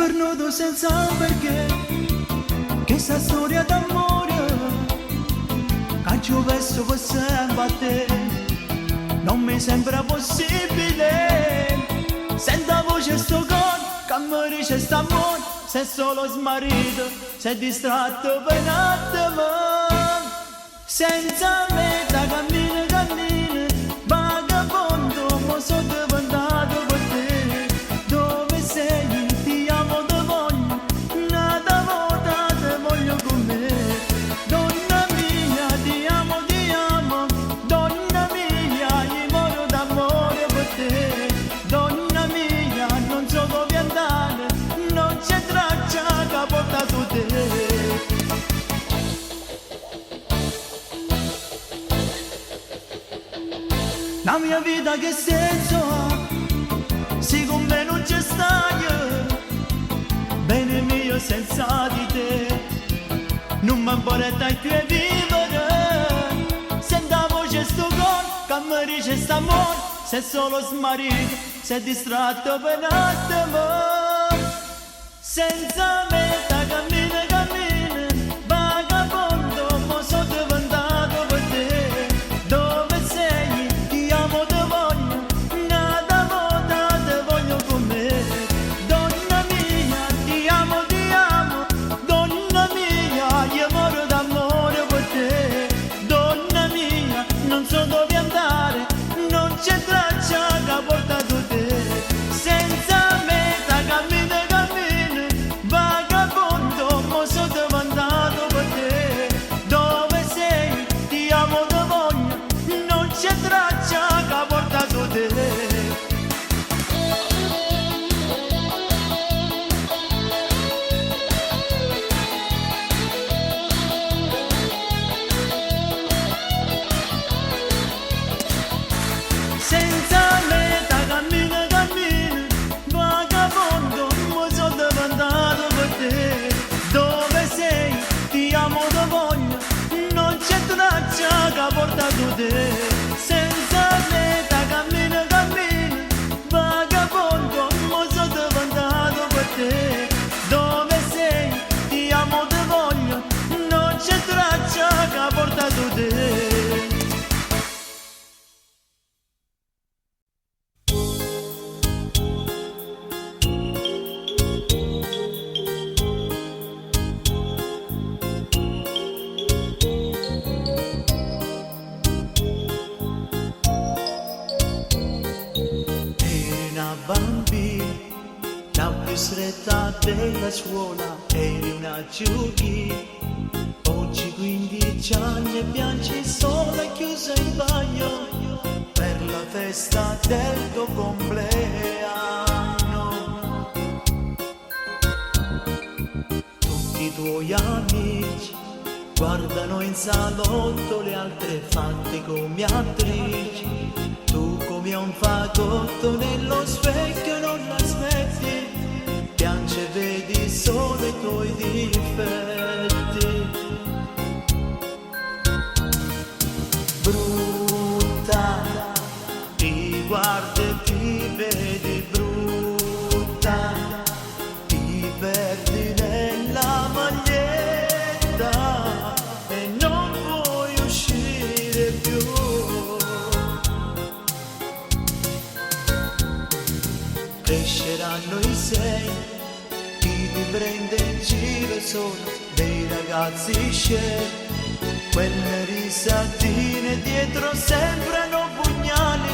fermato senza un perché, che sta storia d'amore, che ci ho perso per sempre a te, non mi sembra possibile. Senta voce sto cuore, che mi dice st'amore, sei solo smarrito, sei distratto per un attimo. Senza meta cammina, cammina, vagabondo, mo sono diventato per te. Dove sei? Ti amo, ti voglio, nata volta ti voglio con me. Donna mia, ti amo, donna mia, io muoro d'amore per te. Donna mia, non so dove andare, non c'è traccia che ha portato te. La mia vita che senso ha, se con me non c'è stai, bene mio senza di te, non mi vorrei più vivere. Senta voce sto cuore, che mi dice st'amore, sei solo smarrito, sei distratto per un attimo. Senza meta cammina, cammina, vagabondo, mo sono diventato per te. Dove sei? Ti amo, ti voglio, nata volta ti voglio con me. Donna mia, ti amo, donna mia, io muoro d'amore per te. Donna mia, non so dove andare, non c'è traccia che ha portato te. Senza meta cammina, cammina, vagabondo, mo sono diventato per te. Dove sei? Ti amo, ti voglio, non c'è traccia che ha portato te. Senza meta cammina, cammina, vagabondo, mo sono diventato per te. Dove sei? Ti amo, ti voglio, non c'è traccia che ha portato te. Senza meta cammina, cammina, vagabondo, mo sono diventato per te. Dove sei? Ti amo, ti voglio, non c'è traccia che ha portato te. Eri una bambina, la più stretta della scuola, eri una giuria. Oggi 15 anni e piangi sola chiusa in bagno per la festa del tuo compleanno. Tutti i tuoi amici guardano in salotto le altre fatte come attrici. Tu come un fagotto nello specchio non l'aspetti, piange vedi solo i tuoi difetti. Brutta, ti guardi e ti vedi brutta, ti perdi nella maglietta e non puoi uscire più. Cresceranno i sei, chi ti prende in giro sono dei ragazzi scemi. Quelle risatine dietro sembrano pugnali,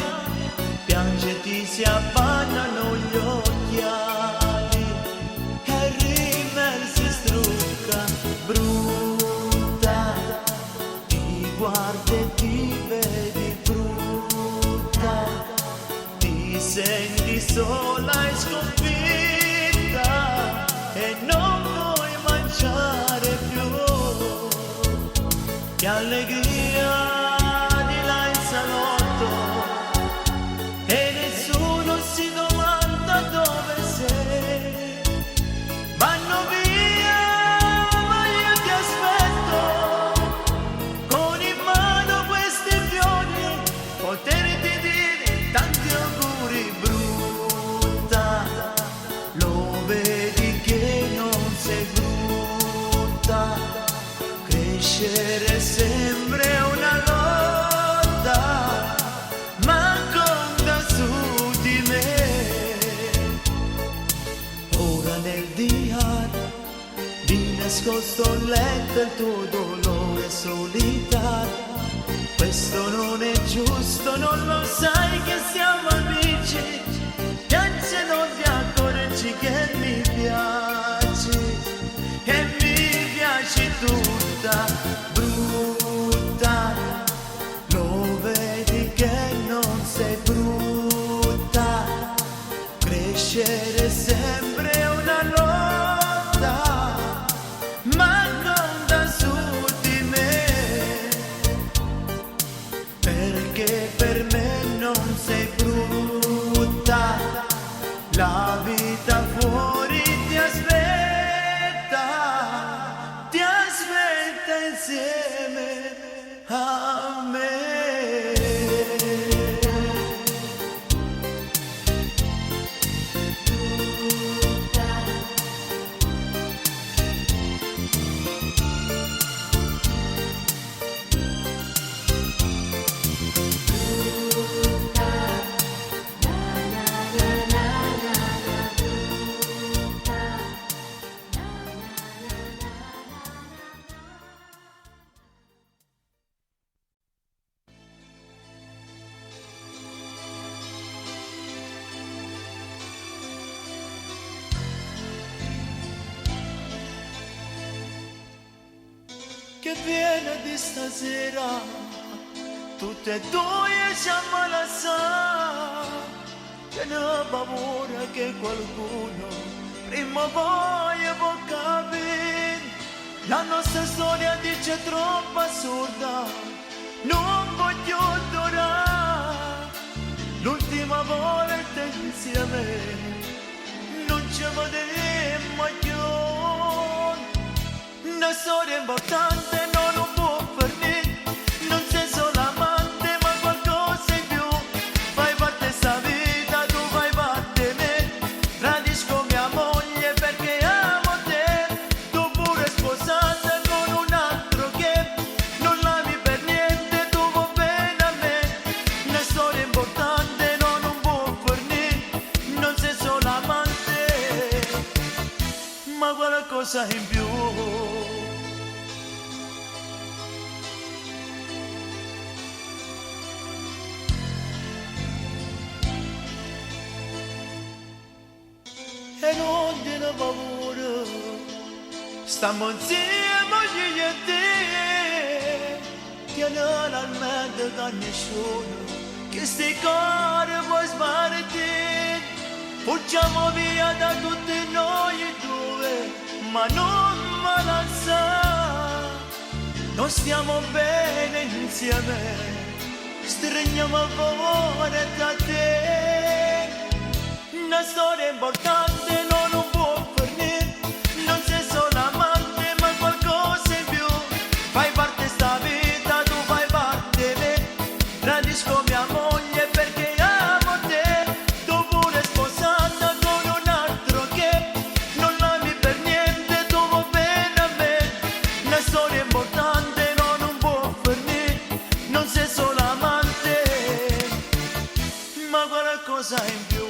piange ti si abbannano gli occhiali e il rimel si strucca. Brutta, ti guardi e ti vedi brutta, ti senti sola e sconfitta e non puoi mangiare più. Che allegria di là in salotto e nessuno si domanda dove sei. Vanno via, ma io ti aspetto con in mano questi fiori, poterti dire tanti auguri. Brutta, lo vedi nascosto a letto il tuo dolore solitario. Questo non è giusto, non lo sai che siamo amici. Piange non ti accorgi che mi piaci, e mi piaci tutta brutta. Lo vedi che non sei brutta, crescere sempre una lotta, ma non da su di me, perché per me non sei brutta. La vita fuori ti aspetta insieme a me. Che viene di stasera, tutte e due siamo alla sa, che ne ho paura che qualcuno prima o poi può capire. La nostra storia dice troppo assurda, non voglio adorare. L'ultima volta insieme non ci vedremo più. Una storia importante, no, non può finire. Non sei solo amante, ma qualcosa in più. Fai parte sta vita, tu fai parte me. Tradisco mia moglie perché amo te. Tu pure sposata con un altro che non l'ami per niente, tu vuoi bene a me. Una storia importante, no, non può finire. Non sei solo amante, ma qualcosa in più. E non te ne paura, stiamo insieme io e te. Tieni la mente da nessuno, che sti cuori puoi smarrire. Fuggiamo via da tutti noi due, ma non malassare. Noi stiamo bene insieme, stringiamo a favore da te. Una storia importante, no, non può finire. Non sei solo amante, ma qualcosa in più. Fai parte sta vita, tu fai parte me. Tradisco mia moglie perché amo te. Tu pure sposata con un altro che non l'ami per niente, tu vuoi bene a me. Una storia importante, no, non può finire. Non sei solo amante, ma qualcosa in più.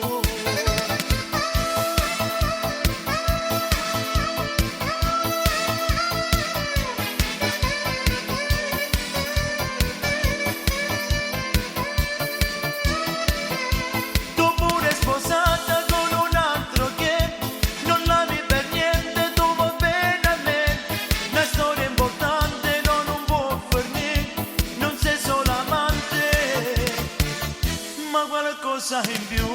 Qualcosa in più.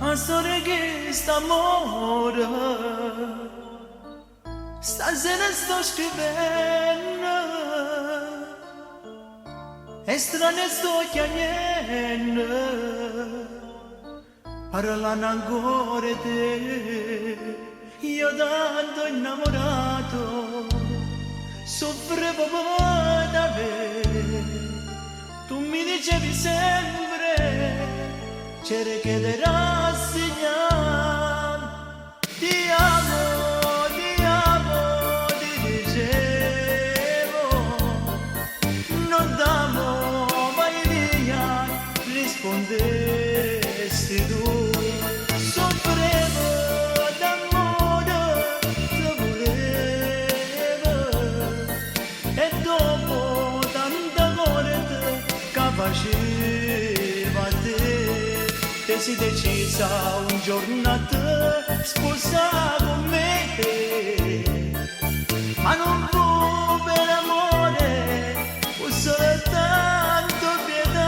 La storia che sta amore stasera sto scrivendo, è strano sto chiamando, parlano ancora di te. Io tanto innamorato, soffrivo da me. Tu mi dicevi sempre, c'era che ti rassegnare. Ti amo, ti dicevo, non t'amo mai via, rispondesti tu. Soffrivo d'amore, ti volevo, e dopo tanta corte che faceva a te, te si decisa un giorno a te sposare con me, ma non fu per amore, fu soltanto pietà.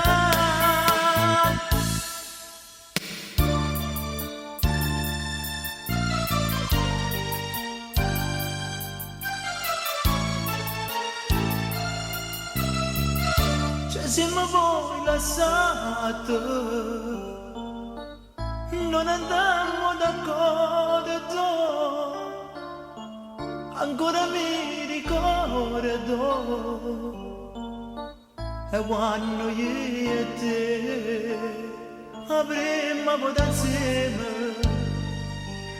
Ci siamo poi lasciati, non andammo d'accordo, ancora mi ricordo, e quando io e te avremmo avuto insieme,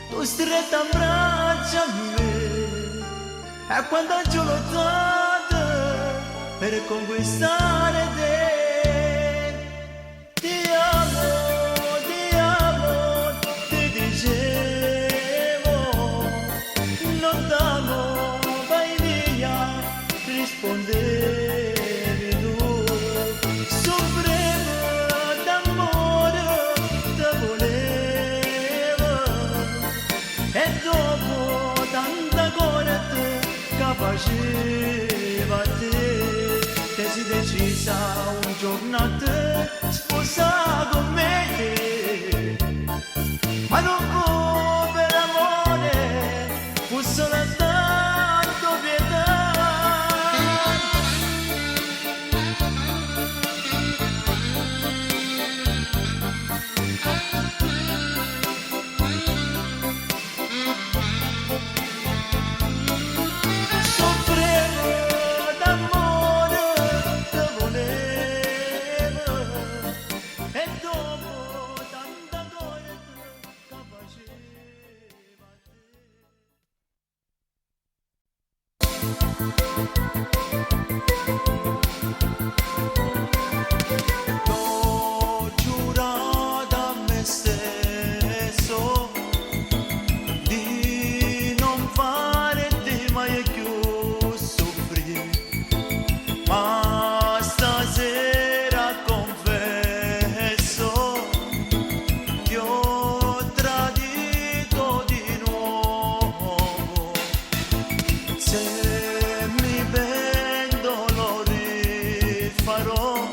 tu stretta in braccia a me, e quando ci ho lottato per conquistare te. Ti amo, ti dicevo, non t'amo mai via, rispondevi tu. Soffrivo d'amore, te volevo, e dopo tanta corte che faceva a te, te si decisa un giorno a te sposare con me, ma non fu per amore, fu soltanto pietà. Soffrivo d'amore, te volevo, e dopo tanta corte che faceva a te. T'ho giurato a me stesso di non farti mai più soffrire, ma stasera confesso che ho tradito di nuovo. Se mi pento lo rifarò,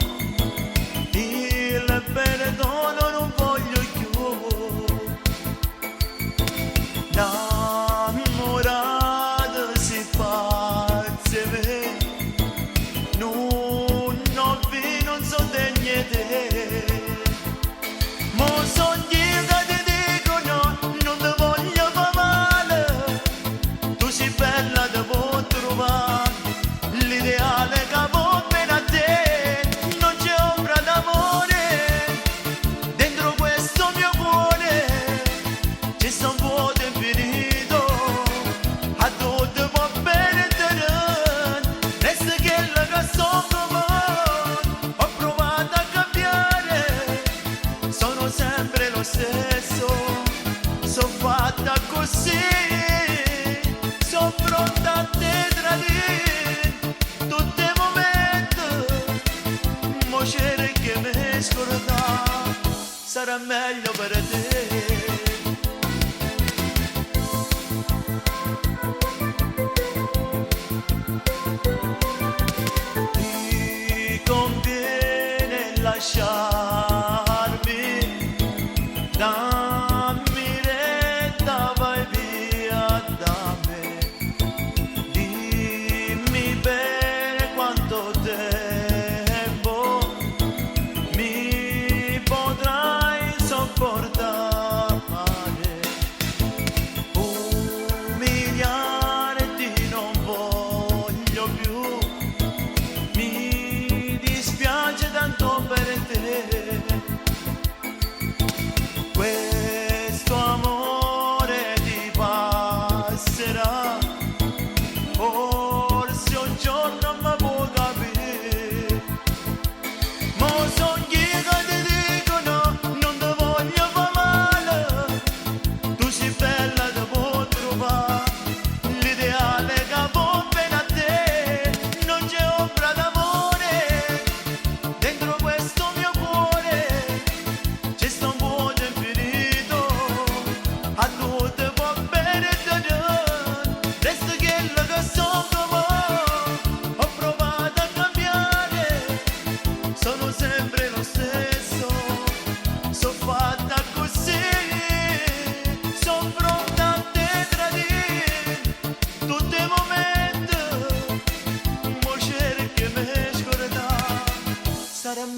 il perdono non voglio più. Innamorato si pazze me, non ho vi, non so di niente. Mo son io che ti dico no, non ti voglio far male. Tu sei bella, ti può trovare l'ideale che va bene a te. Non c'è ombra d'amore dentro questo mio cuore, ci sono vuoto infinito, a tutti va bene te, resta che la che soffro, ho provato a cambiare, sono sempre lo stesso, sono fatta così, sono pronta a te tradire, tutti i momenti, mo c'era che mi scordare, sarà meglio per te. Ti conviene lasciarmi, dammi retta, vai via da me. Dimmi per quanto tempo mi potrai sopportare.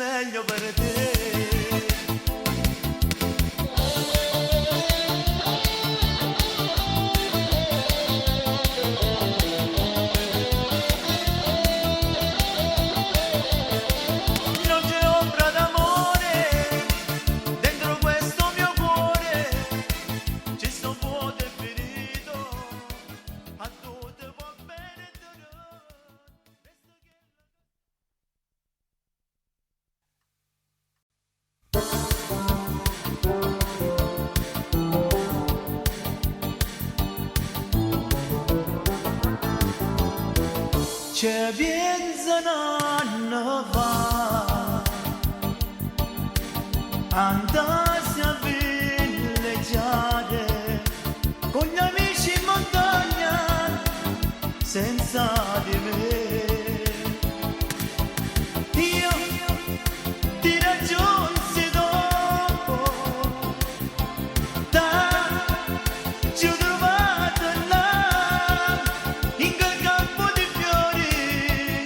meglio per te. Non c'è ombra d'amore dentro questo mio cuore, ci sto vuoto e ferito, a tutto va bene però. C'è vienzano va, andassi a villeggiare con gli amici in montagna senza di me. Io ti raggiunsi dopo, da ci ho trovato là, in quel campo di fiori,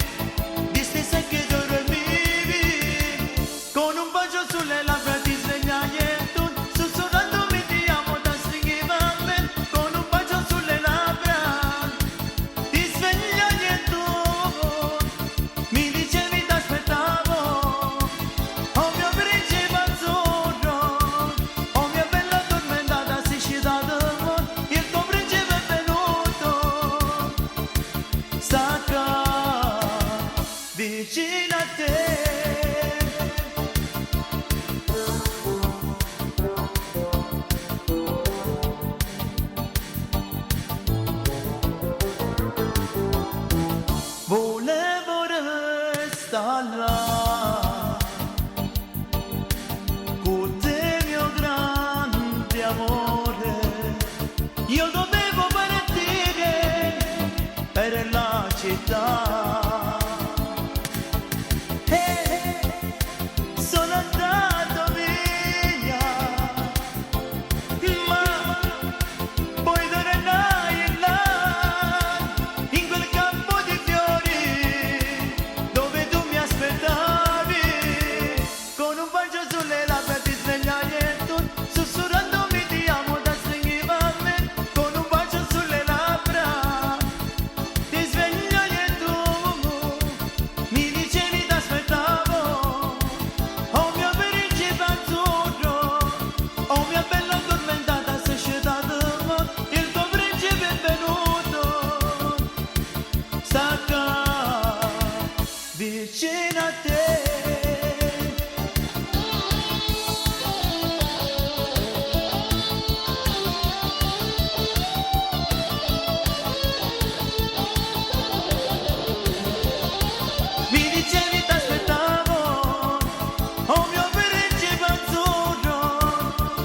distesa che dormivi, con un bacio sulle labbra ti svegliai e tu, sussurrandomi ti amo da stringhi a me, con un bacio sulle labbra ti svegliai e tu, mi dicevi t'aspettavo, oh mio principe azzurro, oh mia bella addormentata si scida d'amore, il tuo principe è venuto, sta qua vicino a te. Volevo restare là con te mio grande amore, io dovevo partire per la città. Sono andato via, ma poi tornai là, in quel campo di fiori, dove tu mi aspettavi, con un bacio sulle labbra ti svegliai e tu, sussurrandomi ti amo da stringhi a me, con un bacio sulle labbra ti svegliai e tu, mi dicevi t'aspettavo, oh mio principe azzurro, oh mia bella addormentata sei scesa d'amore, il tuo principe è venuto, sta qua vicino a te. Mi dicevi t'aspettavo, oh mio principe azzurro,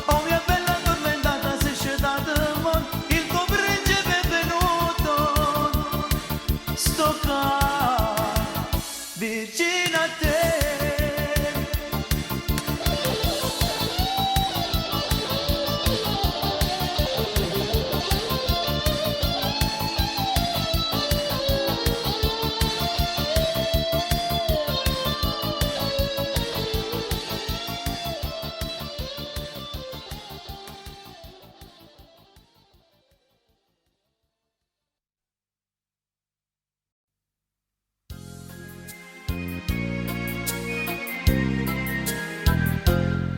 oh mia bella addormentata sei scesa d'amore, il tuo principe è venuto, sto qua vicino a te.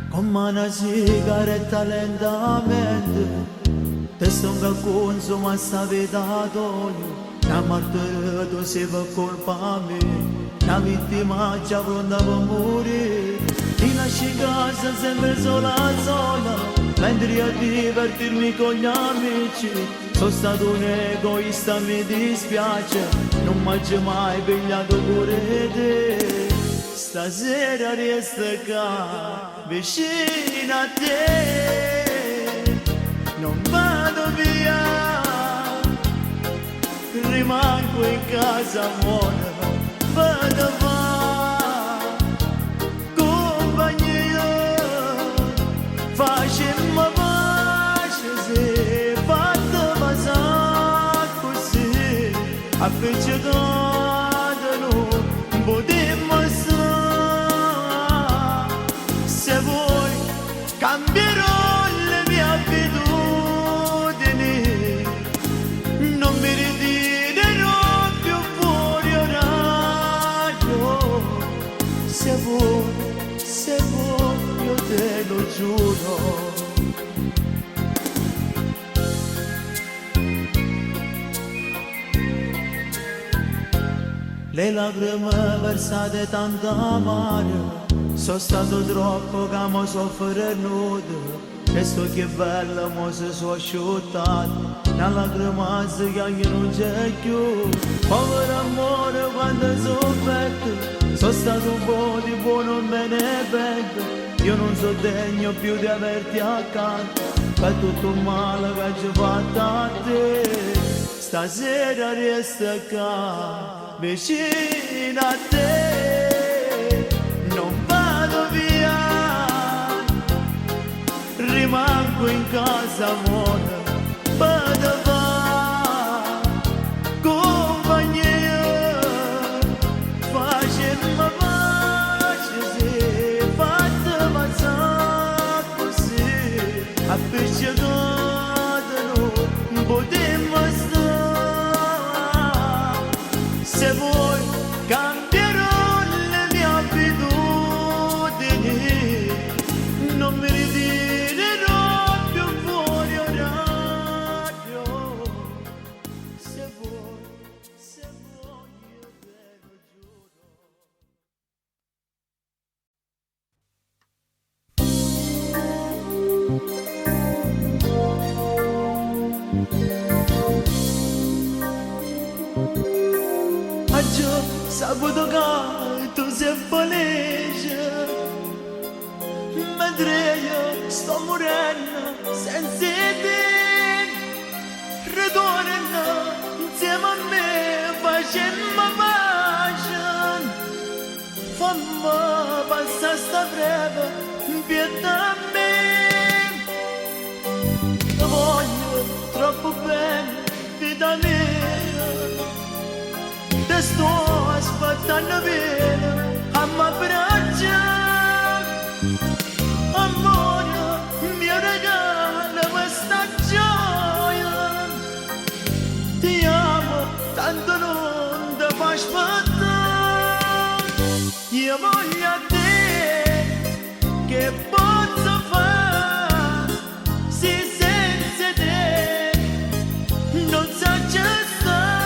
Come una sigaretta lentamente, te sto consuma sta vita d'olio, una martire si fa colpa a me, una vittima già pronta per morire, ti lasci in casa sempre sola sola, mentre io a divertirmi con gli amici, sono stato un egoista mi dispiace, non mi c'è mai pigliato pure te. Stasera resto qua vicino a te, non vado via, rimango in casa buona, vado a fare compagnia, facemmo pace se fatto passare così, appiccicato non potremmo stare. giuro. Le lacrime versate tanto amare, sono stato troppo che mi soffre nudo, e sto che bella mo si sono asciuttata, una lacrima che non c'è più. Povero amore quando sono fatto, sono stato un po' di buono me ne pento, io non so degno più di averti accanto, per tutto il male che ci ho fatto a te. Stasera resta qua, vicino a te, non vado via, rimango in casa amore, per fare compagnia, facendo pace se fatta passare così, appiccicato non potremmo stare. Se vuoi cambierò le mie abitudini, non mi ritirerò più fuori orario. Se vuoi io te lo giuro. Oggi saputo che tu sei felice, mentre io sto morendo senza te. Ritorna insieme a me facendo pace, fammi passare sta breve pietà a me. Ti voglio troppo bene, vita mia, te sto aspettando bene a m'abbraccia, amore mio regalo questa gioia, ti amo tanto non ti fa aspettare, io voglio a te, che posso fare se senza te non so già stare.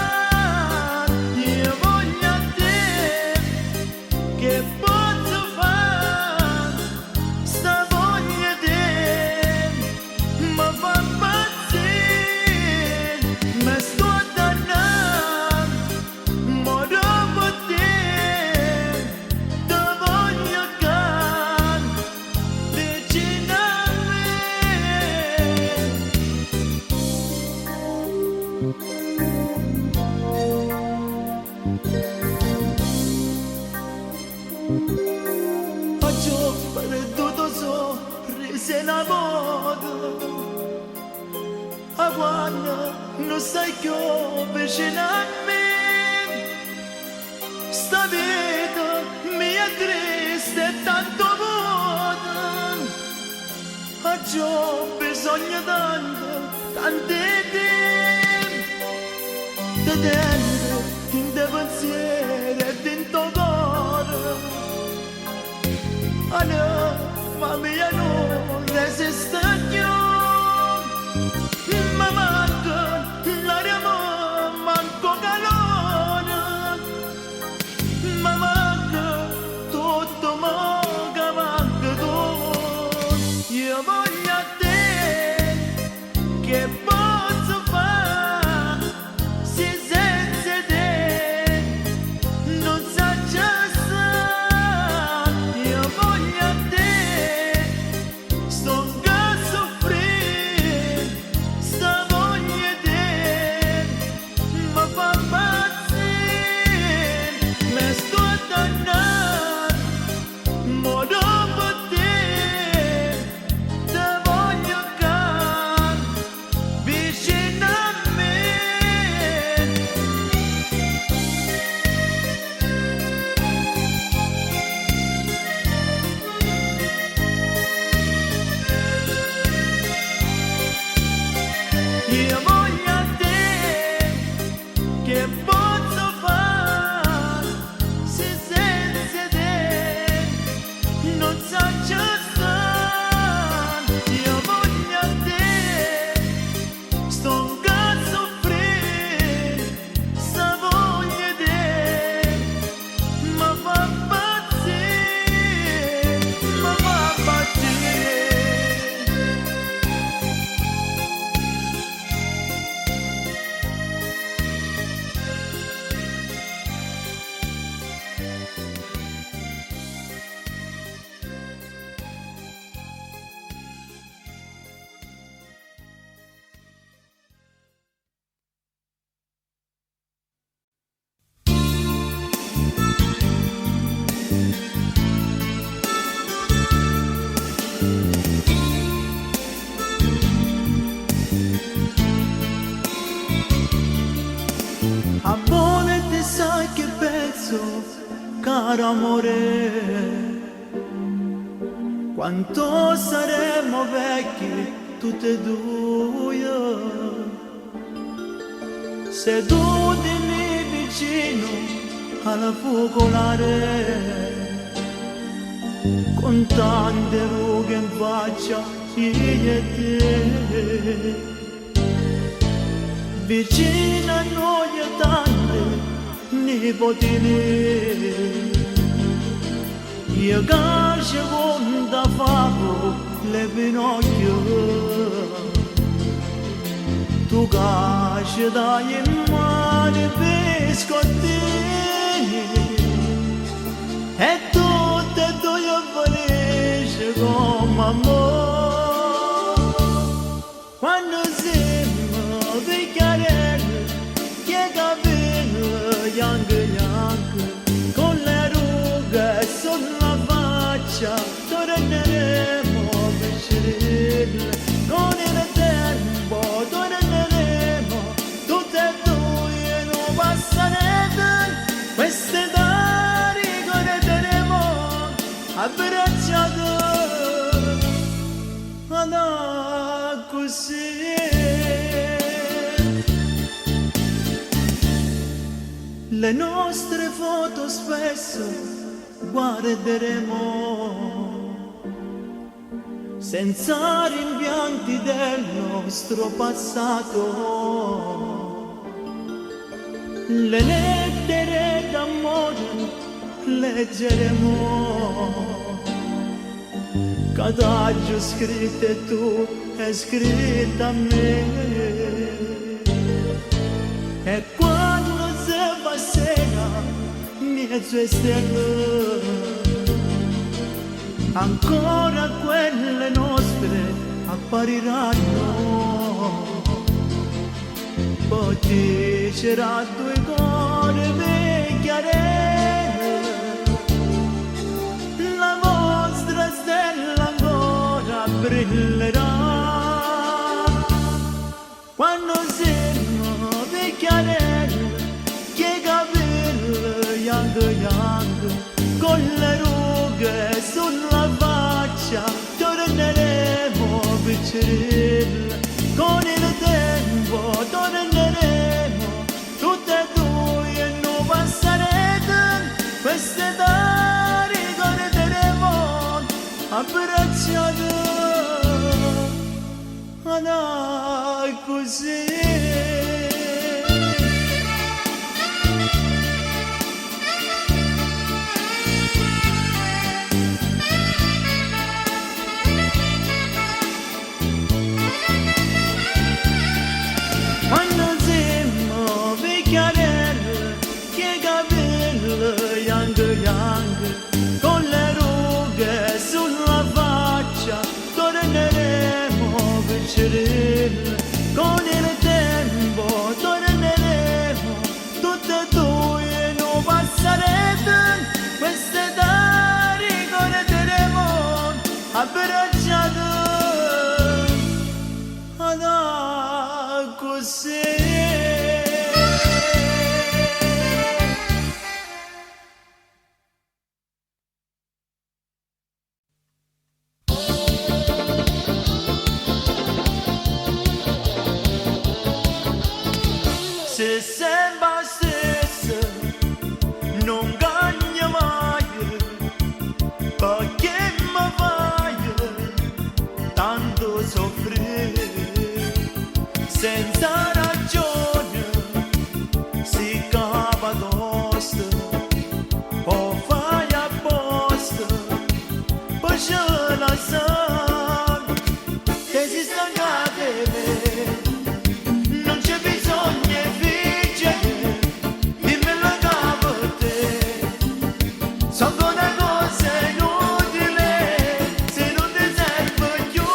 Faccio perduto sorrisi in modo, a quando non stai più vicino a me, sta vita mia triste e tanto vuota, ho bisogno tanto di te in te pensieri e in tuo cuore. Allora, ma mia non resiste più, ma manca l'aria, manco calore, ma manca tutto, manca tu. Io voglio a te, che posso fare se senza te non sa già stare. Io voglio a te, sto a soffrire, sta voglia te mi fa impazzire, mi sto a dannare, ma dopo te voglio can vicino a me. Io voglio a te, che posso fare se senza te caro amore, quanto saremo vecchi tutti e due, seduti lì vicino alla focolare, con tante rughe in faccia io e te, vicino a noi e tante nipotine. Io cascio con da favo le pinocchio, tu casci dai in mano biscottini, e tutte e due felici come amore. Quando siamo picchiarelli, che capelli bianchi bianchi, con le rughe sulla faccia, torneremo vicini, con il tempo torneremo, tutte e due non passerete, queste età ricorderemo, abbracciate, andà così. Le nostre foto spesso guarderemo, senza rimpianti del nostro passato. Le lettere d'amore leggeremo, cadagio scritte tu e scritta a me, e quando se va sera mezzo stelle, ancora quelle nostre appariranno, poi dicerà due cuori vecchiare, la vostra stella ancora brillerà, quando siamo vecchiarelli, che capelli bianchi bianchi, con le rughe sulla faccia, torneremo vicini, con il tempo torneremo, tutte e due e non passerete, queste età ricorderemo, abbracciate, andai così. Quando siamo vecchiarelli, che capelli bianchi bianchi, con le rughe sulla faccia, torneremo vicini, con il tempo torneremo, tutte e due non passerete, queste età ricorderemo, abbracciate, andà così. Se sembra stesso non cambia mai, perché mi fai tanto soffrire, senza ragione si cava tosto, o fai apposta, poi ce la sa, che si stanca di me, non c'è bisogno vincere, dimmi la cavo te, sono una cosa inutile, se non ti serve più,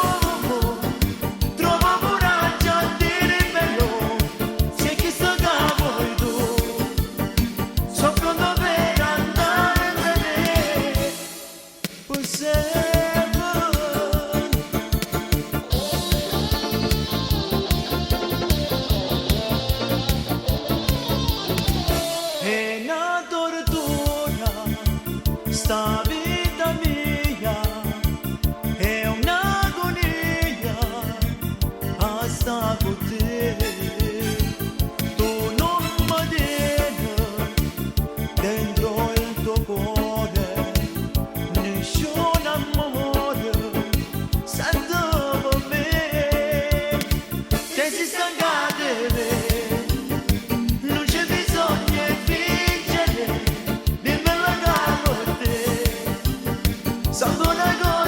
trovo coraggio a dirmelo, se chi sto cavo tu, sono pronto per andarmene, possiamo. È una tortura Salvo una cosa